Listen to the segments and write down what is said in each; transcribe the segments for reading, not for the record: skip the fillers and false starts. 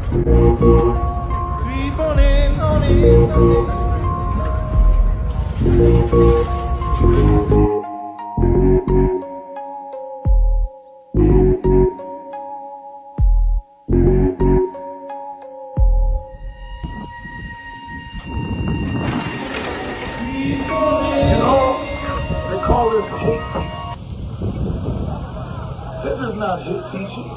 Creep on in, on in, on in. They call this hate teaching. This is not hate teaching.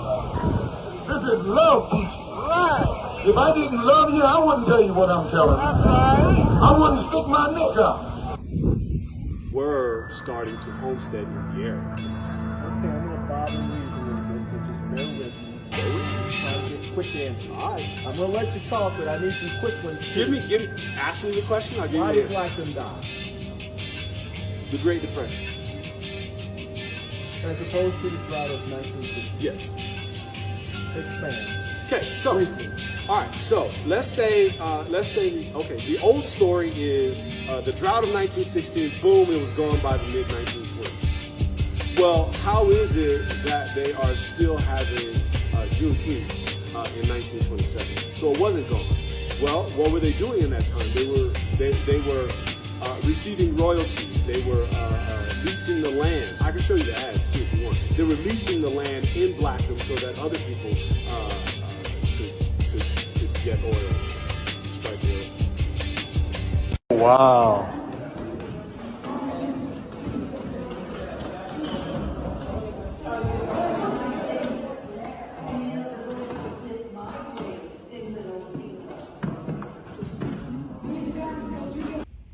This is love teaching. Right. If I didn't love you, I wouldn't tell you what I'm telling you. That's right. I wouldn't stick my neck out. We're starting to homestead in the area. Okay, I'm going to bother you a little bit, so just bear with me. I'll get quick answers. All right. I'm going to let you talk, but I need some quick ones. Ask me the question, I'll give Why you did the answer. Blackdom die? The Great Depression. As opposed to the drought of 1960. Yes. Expand. Okay, so, all right, so let's say, okay, the old story is the drought of 1916, boom, it was gone by the mid-1920s. Well, how is it that they are still having Juneteenth in 1927? So it wasn't gone. Well, what were they doing in that time? They were receiving royalties. They were leasing the land. I can show you the ads too if you want. They were leasing the land in Blackdom so that other people could get oil, strike oil. Wow.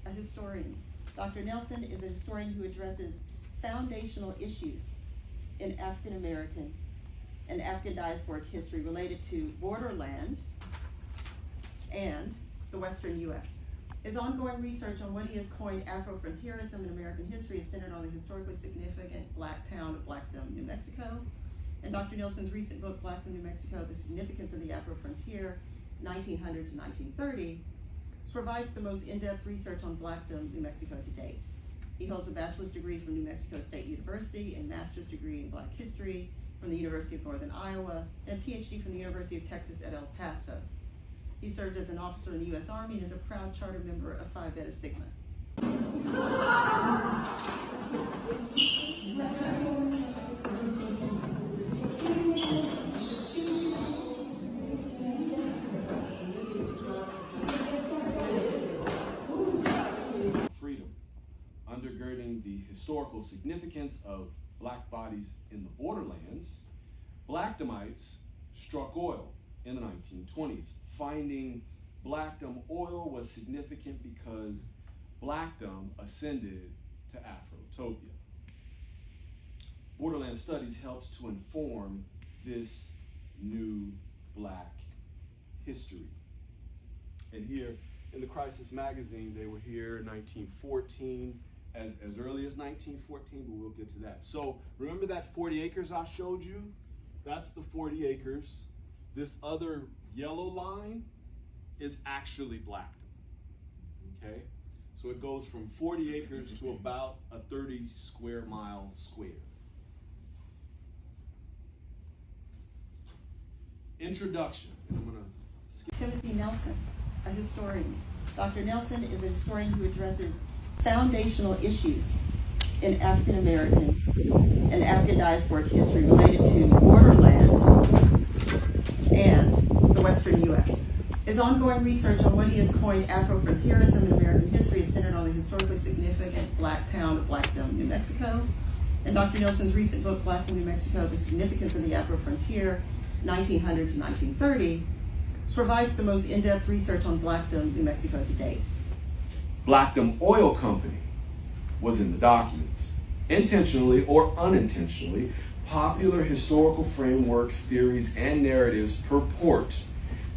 A historian. Dr. Nelson is a historian who addresses foundational issues in African American and African diasporic history related to borderlands and the Western U.S. His ongoing research on what he has coined Afro-frontierism in American history is centered on the historically significant black town of Blackdom, New Mexico. And Dr. Nelson's recent book, Blackdom, New Mexico, The Significance of the Afro-Frontier, 1900 to 1930, provides the most in-depth research on Blackdom, New Mexico to date. He holds a bachelor's degree from New Mexico State University and master's degree in Black history from the University of Northern Iowa and a Ph.D. from the University of Texas at El Paso. He served as an officer in the U.S. Army and is a proud charter member of Phi Beta Sigma. Freedom, undergirding the historical significance of black bodies in the borderlands, Blackdomites struck oil in the 1920s. Finding Blackdom oil was significant because Blackdom ascended to Afrotopia. Borderland Studies helps to inform this new black history. And here in the Crisis magazine, they were here in 1914, as early as 1914, but we'll get to that. So remember that 40 acres I showed you? That's the 40 acres. This other yellow line is actually Blackdom, okay? So it goes from 40 acres to about a 30 square mile square. Introduction. I'm gonna skip. Timothy Nelson, a historian. Dr. Nelson is a historian who addresses foundational issues in African American and African diasporic history related to borderlands and the Western U.S. His ongoing research on what he has coined Afro-frontierism in American history is centered on the historically significant black town of Blackdom, New Mexico. And Dr. Nelson's recent book, Blackdom, New Mexico, The Significance of the Afro-Frontier, 1900 to 1930, provides the most in-depth research on Blackdom, New Mexico to date. Blackdom Oil Company was in the documents. Intentionally or unintentionally, popular historical frameworks, theories, and narratives purport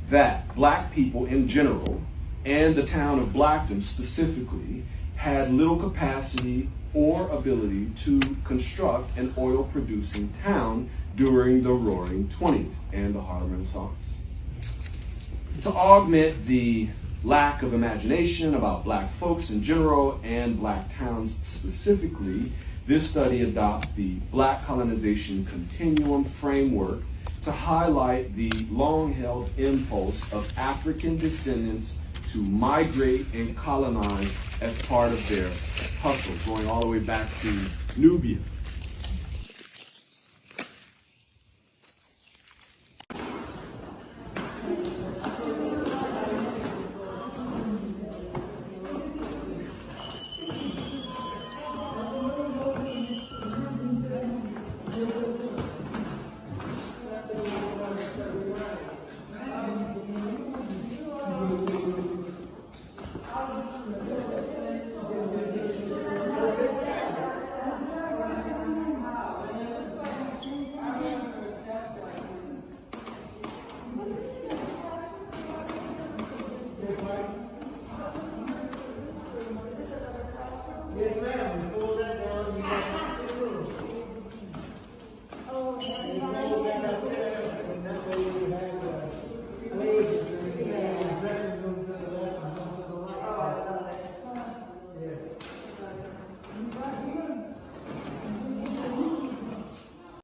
that black people in general, and the town of Blackdom specifically, had little capacity or ability to construct an oil-producing town during the Roaring '20s and the Harlem Renaissance. To augment the lack of imagination about black folks in general and black towns specifically, this study adopts the black colonization continuum framework to to highlight the long-held impulse of African descendants to migrate and colonize as part of their hustle, going all the way back to Nubia.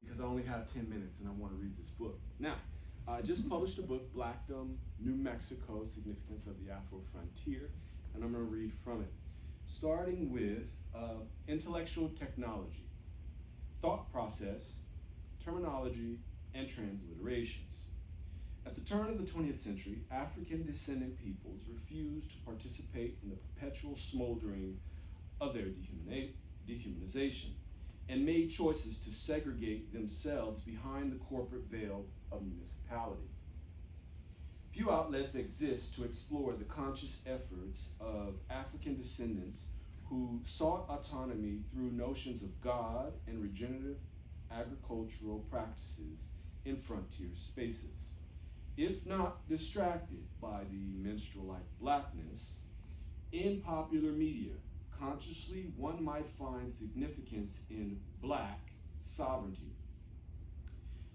Because I only have 10 minutes and I want to read this book. Now, I just published a book, Blackdom, New Mexico, Significance of the Afro Frontier, and I'm going to read from it. Starting with intellectual technology, thought process, terminology, and transliterations. At the turn of the 20th century, African descendant peoples refused to participate in the perpetual smoldering of their dehumanization and made choices to segregate themselves behind the corporate veil of municipality. Few outlets exist to explore the conscious efforts of African descendants who sought autonomy through notions of God and regenerative agricultural practices in frontier spaces. If not distracted by the minstrel-like blackness, in popular media, consciously one might find significance in black sovereignty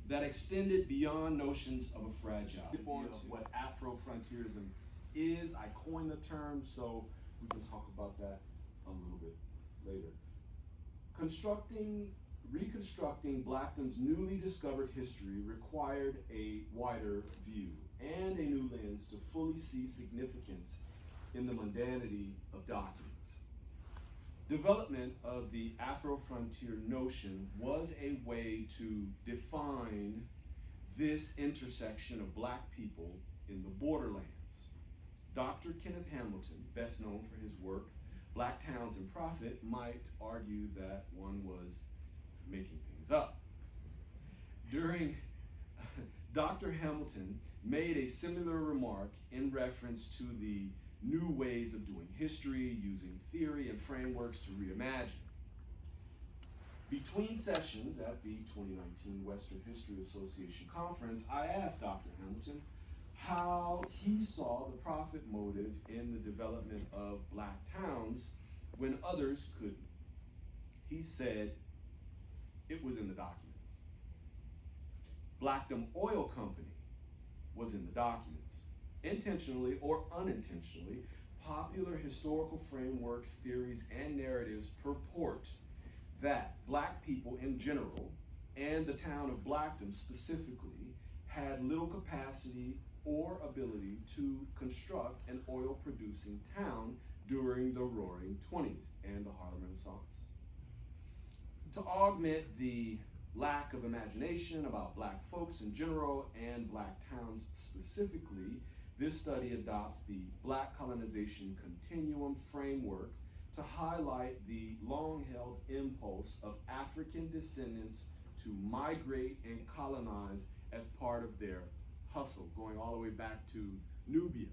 that extended beyond notions of a fragile idea of what Afro-frontierism is. I coined the term, so we can talk about that a little bit later. Reconstructing Blackdom's newly discovered history required a wider view and a new lens to fully see significance in the mundanity of documents. Development of the Afro-frontier notion was a way to define this intersection of black people in the borderlands. Dr. Kenneth Hamilton, best known for his work, Black Towns and Profit, might argue that one was making things up. Dr. Hamilton made a similar remark in reference to the new ways of doing history, using theory and frameworks to reimagine. Between sessions at the 2019 Western History Association Conference, I asked Dr. Hamilton how he saw the profit motive in the development of black towns when others couldn't. He said it was in the documents. Blackdom Oil Company was in the documents. Intentionally or unintentionally, popular historical frameworks, theories, and narratives purport that black people in general, and the town of Blackdom specifically, had little capacity or ability to construct an oil-producing town during the Roaring '20s and the Harlem Renaissance. To augment the lack of imagination about black folks in general and black towns specifically, this study adopts the Black colonization continuum framework to highlight the long-held impulse of African descendants to migrate and colonize as part of their hustle, going all the way back to Nubia.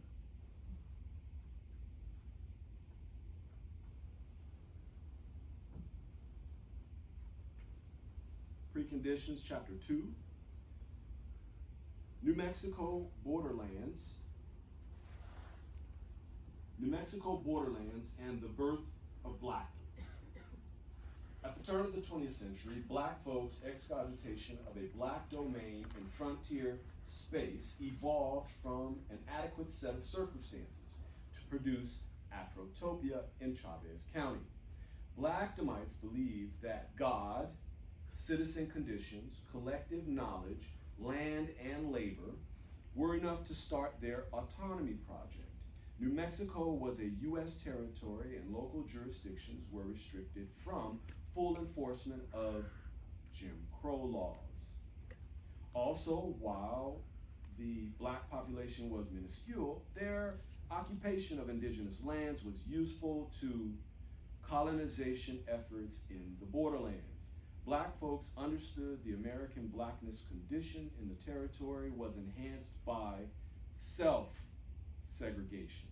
Preconditions, Chapter 2. New Mexico borderlands and the birth of Blackdom. At the turn of the 20th century, black folks' excogitation of a black domain in frontier space evolved from an adequate set of circumstances to produce Afrotopia in Chavez County. Blackdomites believed that God, citizen conditions, collective knowledge, land, and labor were enough to start their autonomy project. New Mexico was a U.S. territory, and local jurisdictions were restricted from full enforcement of Jim Crow laws. Also, while the black population was minuscule, their occupation of indigenous lands was useful to colonization efforts in the borderlands. Black folks understood the American blackness condition in the territory was enhanced by self-segregation.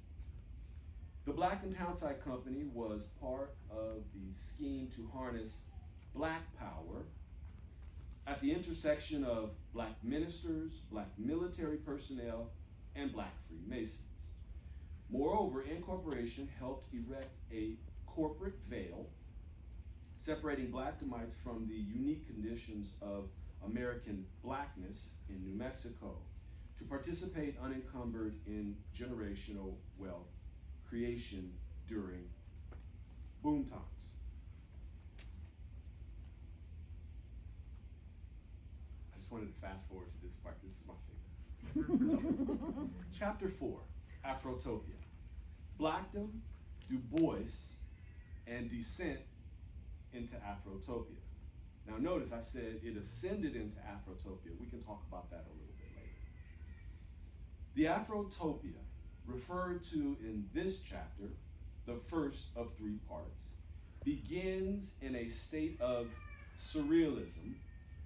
The Blackdom Townsite Company was part of the scheme to harness black power at the intersection of black ministers, black military personnel, and black Freemasons. Moreover, incorporation helped erect a corporate veil separating Blackdomites from the unique conditions of American blackness in New Mexico to participate unencumbered in generational wealth creation during boom times. I just wanted to fast forward to this part. This is my favorite. Chapter 4, Afrotopia. Blackdom, Du Bois, and descent into Afrotopia. Now notice I said it ascended into Afrotopia. We can talk about that a little bit later. The Afrotopia referred to in this chapter, the first of 3 parts, begins in a state of surrealism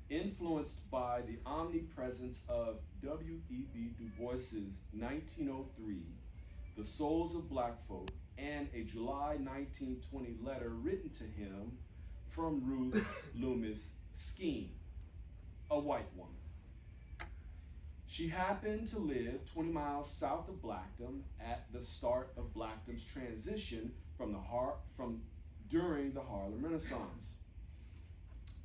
influenced by the omnipresence of W.E.B. Du Bois's 1903, The Souls of Black Folk, and a July 1920 letter written to him from Ruth Loomis Skeen, a white woman. She happened to live 20 miles south of Blackdom at the start of Blackdom's transition during the Harlem Renaissance.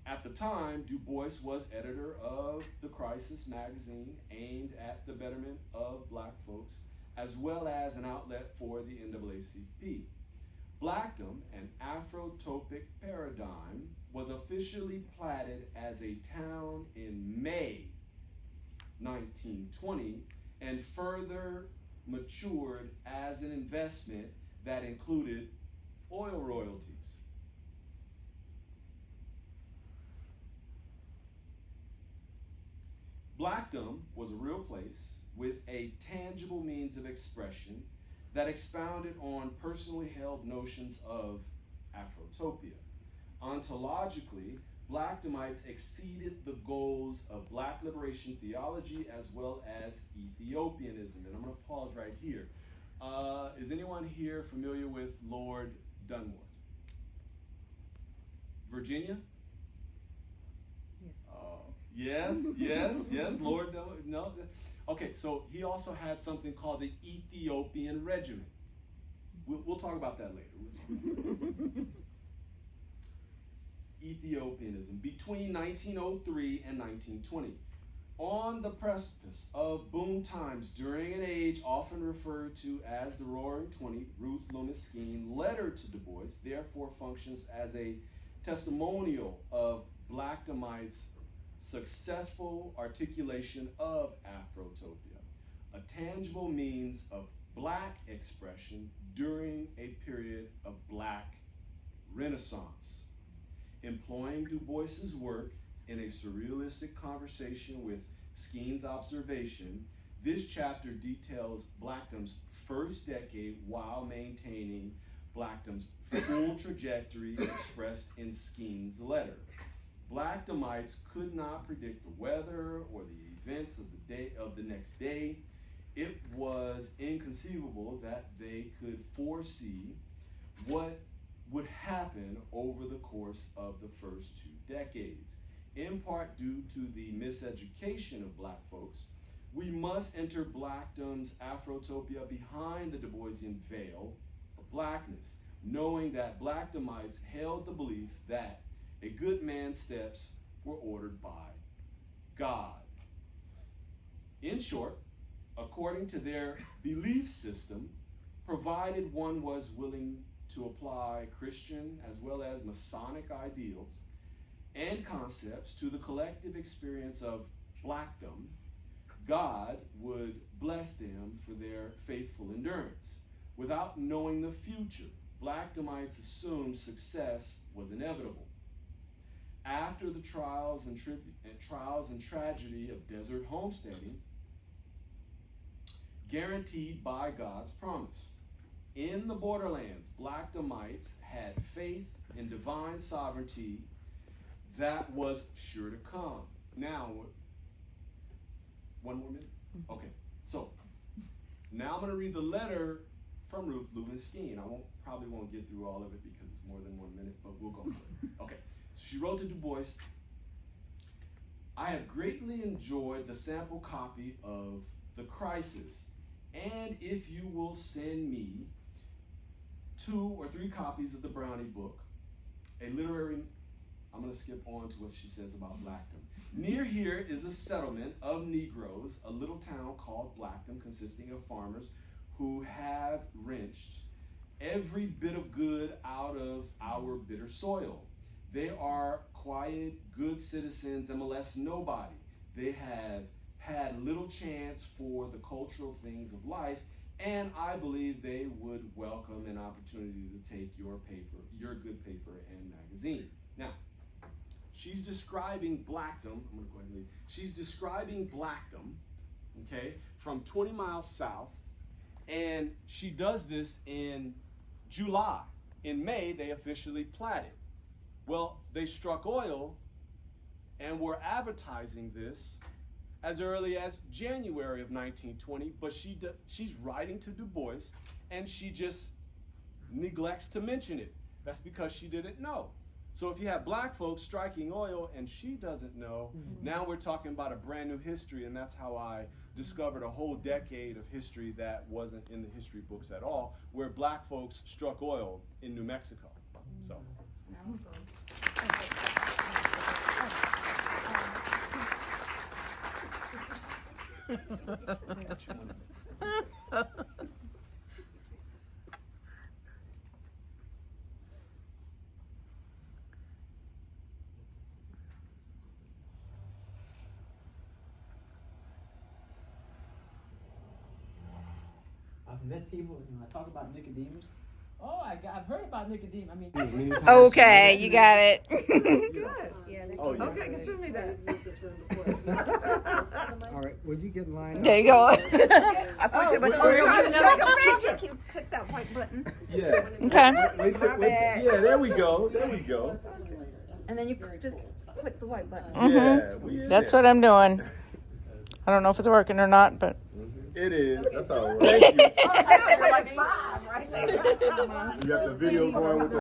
At the time, Du Bois was editor of the Crisis magazine aimed at the betterment of black folks, as well as an outlet for the NAACP. Blackdom, an Afrotopic paradigm, was officially platted as a town in May 1920 and further matured as an investment that included oil royalties. Blackdom was a real place with a tangible means of expression that expounded on personally held notions of Afrotopia. Ontologically, Blackdomites exceeded the goals of black liberation theology as well as Ethiopianism. And I'm going to pause right here. Is anyone here familiar with Lord Dunmore? Virginia? Yes, Lord Dunmore. No. Okay, so he also had something called the Ethiopian Regiment. We'll talk about that later. Ethiopianism between 1903 and 1920. On the precipice of boom times during an age often referred to as the Roaring 20, Ruth Loomis Skeen letter to Du Bois therefore functions as a testimonial of Blackdomites' successful articulation of Afrotopia, a tangible means of black expression during a period of black renaissance. Employing Du Bois's work in a surrealistic conversation with Skeen's observation, this chapter details Blackdom's first decade while maintaining Blackdom's full trajectory expressed in Skeen's letter. Blackdomites could not predict the weather or the events of the next day. It was inconceivable that they could foresee what would happen over the course of the first 2 decades. In part due to the miseducation of black folks, we must enter Blackdom's Afrotopia behind the Du Boisian veil of blackness, knowing that Blackdomites held the belief that a good man's steps were ordered by God. In short, according to their belief system, provided one was willing to apply Christian as well as Masonic ideals and concepts to the collective experience of Blackdom, God would bless them for their faithful endurance. Without knowing the future, Blackdomites assumed success was inevitable. After the trials and tragedy of desert homesteading, guaranteed by God's promise. In the borderlands, Blackdomites had faith in divine sovereignty that was sure to come. Now, one more minute? Okay, so now I'm going to read the letter from Ruth Lubinstein. Probably won't get through all of it because it's more than 1 minute, but we'll go for it. Okay, so she wrote to Du Bois, I have greatly enjoyed the sample copy of The Crisis, and if you will send me 2 or 3 copies of the Brownie book, a literary, I'm going to skip on to what she says about Blackdom. Near here is a settlement of Negroes, a little town called Blackdom, consisting of farmers who have wrenched every bit of good out of our bitter soil. They are quiet, good citizens and molest nobody. They have had little chance for the cultural things of life, and I believe they would welcome an opportunity to take your paper, your good paper and magazine. Now, she's describing Blackdom. I'm going to go ahead and leave. She's describing Blackdom, okay, from 20 miles south, and she does this in July. In May, they officially platted. Well, they struck oil and were advertising this as early as January of 1920, but she's writing to Du Bois, and she just neglects to mention it. That's because she didn't know. So if you have black folks striking oil and she doesn't know, now we're talking about a brand new history, and that's how I discovered a whole decade of history that wasn't in the history books at all, where black folks struck oil in New Mexico. So. I've met people, and I talk about Nicodemus. Oh, I've heard about Nicodemus. I mean, Okay, you got it. Good. Yeah. Oh, yeah. Okay, you send me that. all right, would you get in line? There you go. I push it, but you click that white button. Yeah. Okay. Yeah, there we go. There we go. And then you just click the white button. Yeah, That's what I'm doing. I don't know if it's working or not, but it is. That's all right. Thank you. Like 5 right there. You got the video going with the